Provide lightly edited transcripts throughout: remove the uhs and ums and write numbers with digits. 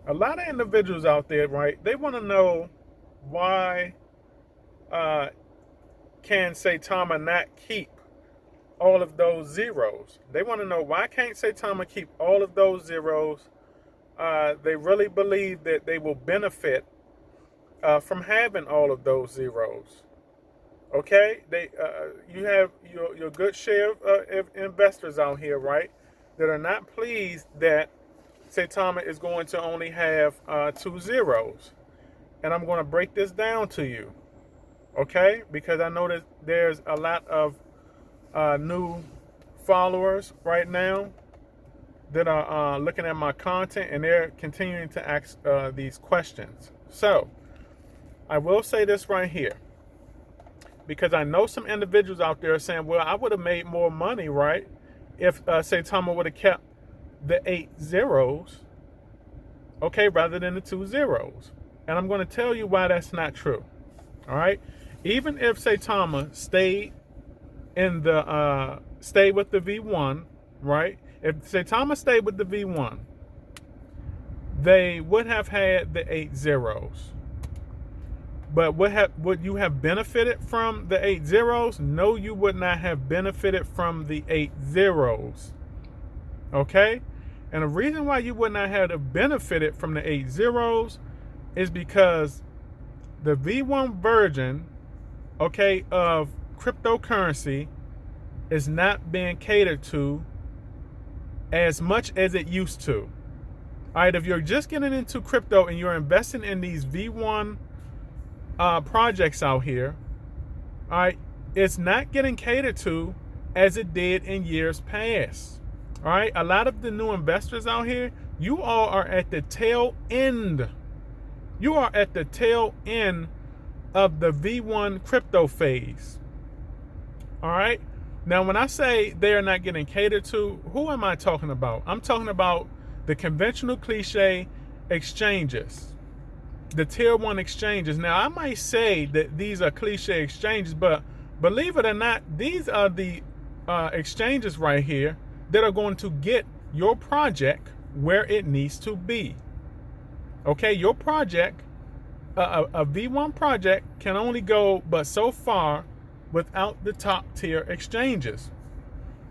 A lot of individuals out there, right? They want to know why uh, can Saitama not keep all of those zeros? They want to know why can't Saitama keep all of those zeros? They really believe that they will benefit from having all of those zeros. Okay, you have your good share of investors out here, right, that are not pleased that Saitama is going to only have two zeros, and I'm going to break this down to you, okay? Because I know that there's a lot of new followers right now that are looking at my content, and they're continuing to ask these questions. So I will say this right here, because I know some individuals out there are saying, well, I would have made more money, right, if Saitama would have kept the 8 zeros, okay, rather than the 2 zeros. And I'm going to tell you why that's not true. All right. Even if Saitama stayed with the V1, right? If Saitama stayed with the V1, they would have had the 8 zeros. But would you have benefited from the 8 zeros? No, you would not have benefited from the 8 zeros. Okay? And the reason why you would not have benefited from the 8 zeros is because the V1 version, okay, of cryptocurrency is not being catered to as much as it used to. All right, if you're just getting into crypto and you're investing in these V1 projects out here, all right, it's not getting catered to as it did in years past. All right, a lot of the new investors out here, you all are at the tail end. You are at the tail end of the V1 crypto phase. All right. Now, when I say they are not getting catered to, who am I talking about? I'm talking about the conventional cliche exchanges, the tier 1 exchanges. Now, I might say that these are cliche exchanges, but believe it or not, these are the exchanges right here that are going to get your project where it needs to be. Okay, your project, a V1 project, can only go but so far without the top tier exchanges.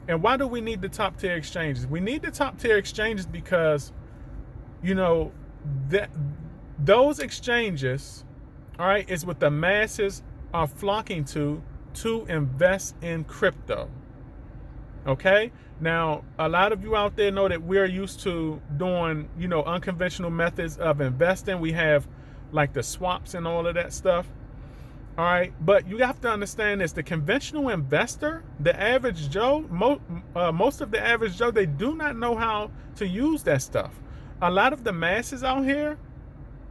And why do we need the top tier exchanges? We need the top tier exchanges because, you know, those exchanges, all right, is what the masses are flocking to invest in crypto. Okay? Now, a lot of you out there know that we're used to doing, you know, unconventional methods of investing. We have like the swaps and all of that stuff. All right. But you have to understand this. The conventional investor, the average Joe, most of the average Joe, they do not know how to use that stuff. A lot of the masses out here,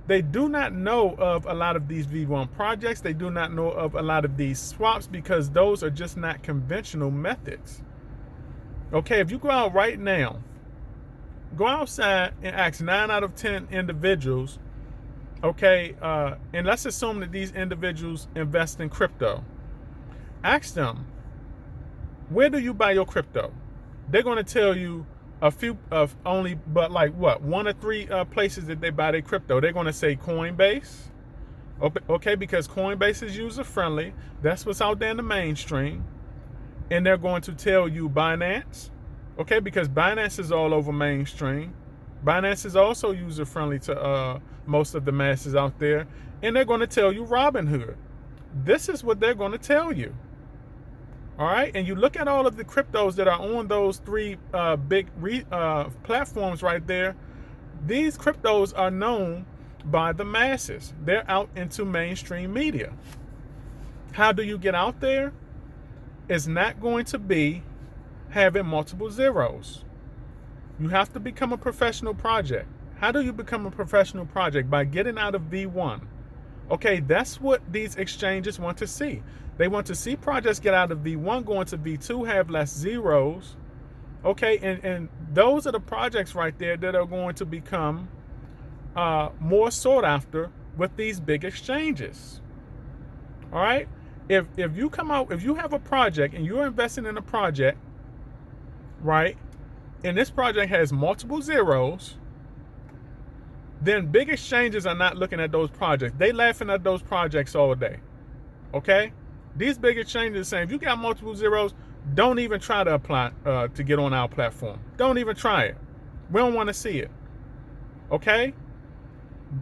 they do not know of a lot of these V1 projects. They do not know of a lot of these swaps because those are just not conventional methods. Okay, if you go out right now, go outside and ask 9 out of 10 individuals, okay, and let's assume that these individuals invest in crypto. Ask them, where do you buy your crypto? They're going to tell you a few of only, but like what, 1 or 3 places that they buy their crypto. They're going to say Coinbase, okay, because Coinbase is user friendly. That's what's out there in the mainstream. And they're going to tell you Binance, okay, because Binance is all over mainstream. Binance is also user friendly to most of the masses out there. And they're going to tell you Robinhood. This is what they're going to tell you. All right. And you look at all of the cryptos that are on those 3 big platforms right there. These cryptos are known by the masses. They're out into mainstream media. How do you get out there? It's not going to be having multiple zeros. You have to become a professional project. How do you become a professional project? By getting out of V1. Okay, that's what these exchanges want to see. They want to see projects get out of V1, go into V2, have less zeros. Okay, and those are the projects right there that are going to become more sought after with these big exchanges. All right. If you have a project and you're investing in a project, right, and this project has multiple zeros, then big exchanges are not looking at those projects. They laughing at those projects all day. Okay? These big exchanges are saying, if you got multiple zeros, don't even try to apply to get on our platform. Don't even try it. We don't want to see it. Okay?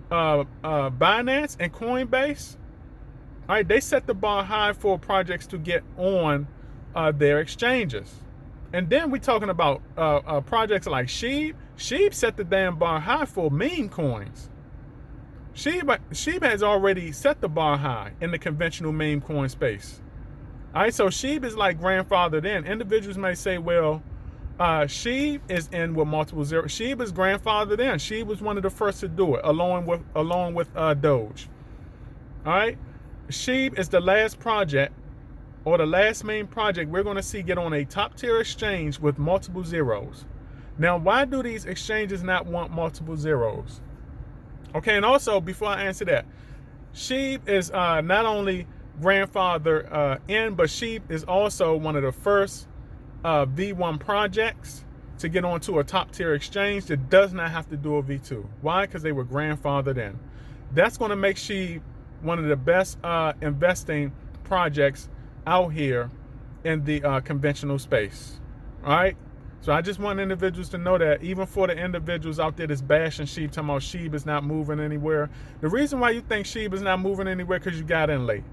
Binance and Coinbase, all right, they set the bar high for projects to get on their exchanges. And then we're talking about projects like Sheeb. Sheeb set the damn bar high for meme coins. Sheeb has already set the bar high in the conventional meme coin space. All right, so Sheeb is like grandfathered in. Individuals may say, well, Sheeb is in with multiple zeros. Sheeb is grandfathered in. Sheeb was one of the first to do it, along with Doge. All right, Sheeb is the last project, or the last main project we're going to see get on a top tier exchange with multiple zeros. Now, why do these exchanges not want multiple zeros? Okay, and also before I answer that, Sheeb is not only grandfather in, but Sheeb is also one of the first V1 projects to get onto a top tier exchange that does not have to do a V2. Why? Because they were grandfathered in. That's going to make Sheeb one of the best investing projects out here in the conventional space. All right. So I just want individuals to know that, even for the individuals out there that's bashing Sheeb, talking about Sheeb is not moving anywhere. The reason why you think Sheeb is not moving anywhere because you got in late.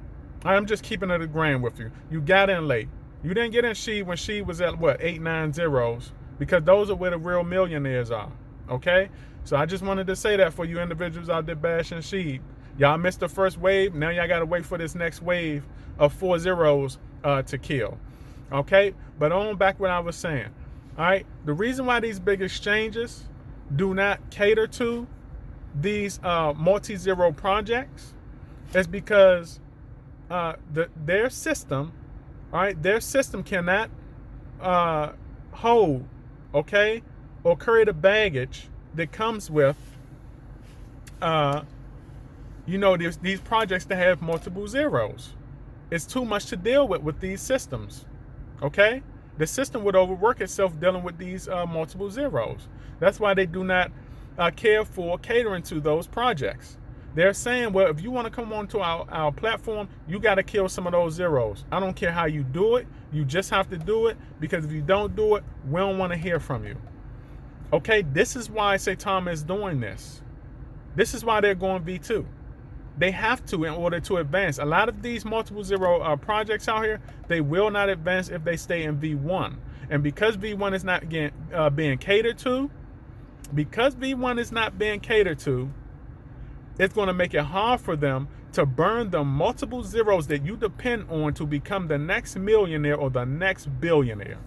I'm just keeping it a grand with you. You got in late. You didn't get in Sheeb when Sheeb was at what, 8, 9 zeros, because those are where the real millionaires are. Okay? So I just wanted to say that for you individuals out there bashing Sheeb. Y'all missed the first wave. Now y'all got to wait for this next wave of 4 zeros to kill. Okay? But on back what I was saying. All right? The reason why these big exchanges do not cater to these multi-zero projects is because their system, all right, their system cannot hold, okay, or carry the baggage that comes with, these projects that have multiple zeros. It's too much to deal with these systems, okay? The system would overwork itself dealing with these multiple zeros. That's why they do not care for catering to those projects. They're saying, well, if you want to come onto our platform, you got to kill some of those zeros. I don't care how you do it. You just have to do it, because if you don't do it, we don't want to hear from you. Okay, this is why SAITAMA is doing this. This is why they're going V2. They have to in order to advance. A lot of these multiple zero projects out here, they will not advance if they stay in V1. And because V1 is not being catered to, it's going to make it hard for them to burn the multiple zeros that you depend on to become the next millionaire or the next billionaire.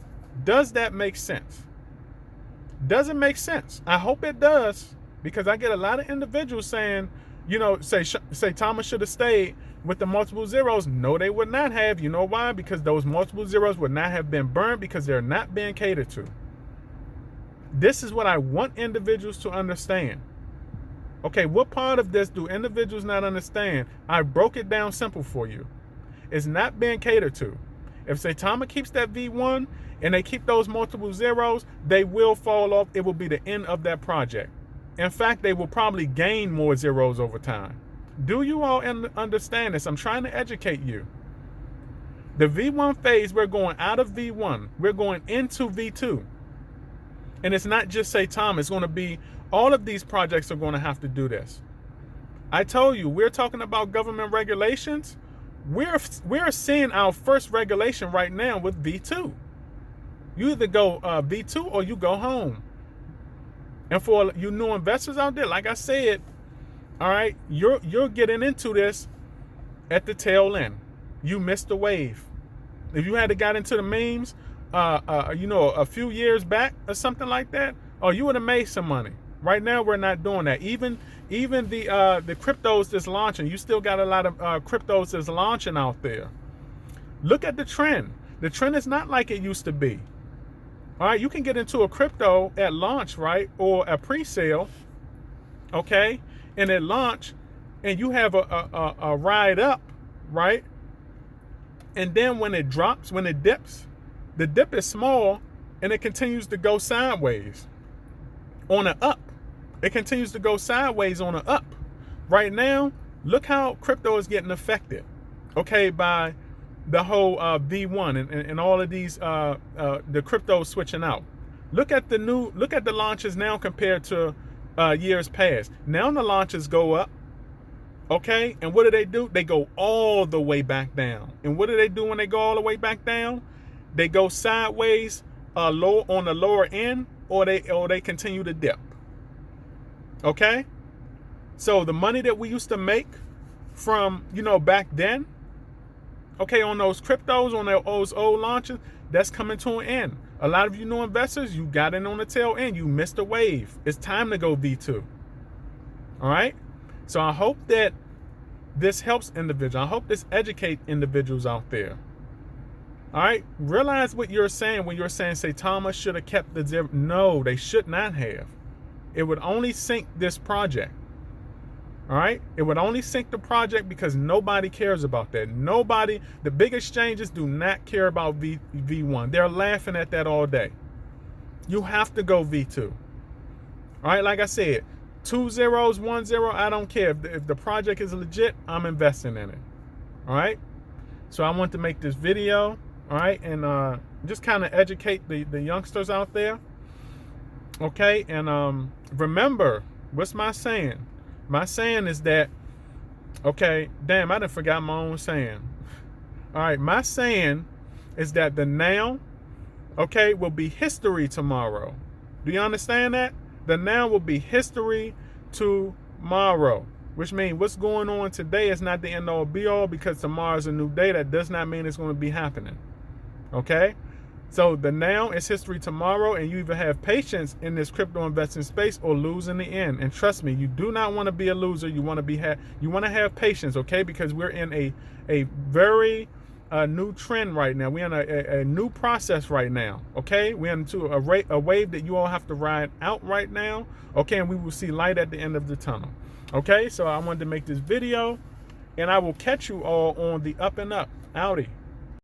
Does that make sense? Does it make sense? I hope it does, because I get a lot of individuals saying, SAITAMA should have stayed with the multiple zeros. No, they would not have. You know why? Because those multiple zeros would not have been burned, because they're not being catered to. This is what I want individuals to understand. Okay, what part of this do individuals not understand? I broke it down simple for you. It's not being catered to. If SAITAMA keeps that V1 and they keep those multiple zeros, they will fall off. It will be the end of that project. In fact, they will probably gain more zeros over time. Do you all understand this? I'm trying to educate you. The V1 phase, we're going out of V1. We're going into V2. And it's not just SAITAMA. It's going to be all of these projects are going to have to do this. I told you, we're talking about government regulations. We're seeing our first regulation right now with V2. You either go V2 or you go home. And for you new investors out there, like I said, all right, you're getting into this at the tail end. You missed the wave. If you had got into the memes, a few years back or something like that, you would have made some money. Right now, we're not doing that. Even the cryptos that's launching, you still got a lot of cryptos that's launching out there. Look at the trend. The trend is not like it used to be. All right, you can get into a crypto at launch, right, or a pre-sale, okay, and at launch, and you have a ride up, right, and then when it drops, when it dips, the dip is small, and it continues to go sideways on an up. It continues to go sideways on the up. Right now, look how crypto is getting affected, okay, by the whole V1 and all of these the crypto switching out. Look at the launches now compared to years past. Now the launches go up, okay, and what do? They go all the way back down. And what do they do when they go all the way back down? They go sideways, low on the lower end, or they continue to dip. Okay, so the money that we used to make from back then, okay, on those cryptos, on those old launches, that's coming to an end. A lot of you new investors, you got in on the tail end. You missed a wave. It's time to go V2. All right. So I hope that this helps individuals. I hope this educates individuals out there. All right. Realize what you're saying when you're saying SAITAMA should have kept the zero. No, they should not have. It would only sink this project. All right. It would only sink the project because nobody cares about that. Nobody, the big exchanges do not care about V1. They're laughing at that all day. You have to go V2. All right. Like I said, 2 zeros, 1 0. I don't care. If the project is legit, I'm investing in it. All right. So I want to make this video. All right. And just kind of educate the youngsters out there. Okay. And remember, what's my saying? My saying is that, okay, damn, I done forgot my own saying. All right, my saying is that the now, okay, will be history tomorrow. Do you understand that? The now will be history tomorrow, which means what's going on today is not the end all be all, because tomorrow is a new day. That does not mean it's going to be happening. Okay? So the now is history tomorrow, and you either have patience in this crypto investing space or lose in the end. And trust me, you do not want to be a loser. You want to have patience, okay? Because we're in a very new trend right now. We're in a new process right now, okay? We're into a wave that you all have to ride out right now, okay? And we will see light at the end of the tunnel, okay? So I wanted to make this video, and I will catch you all on the up and up. Outie.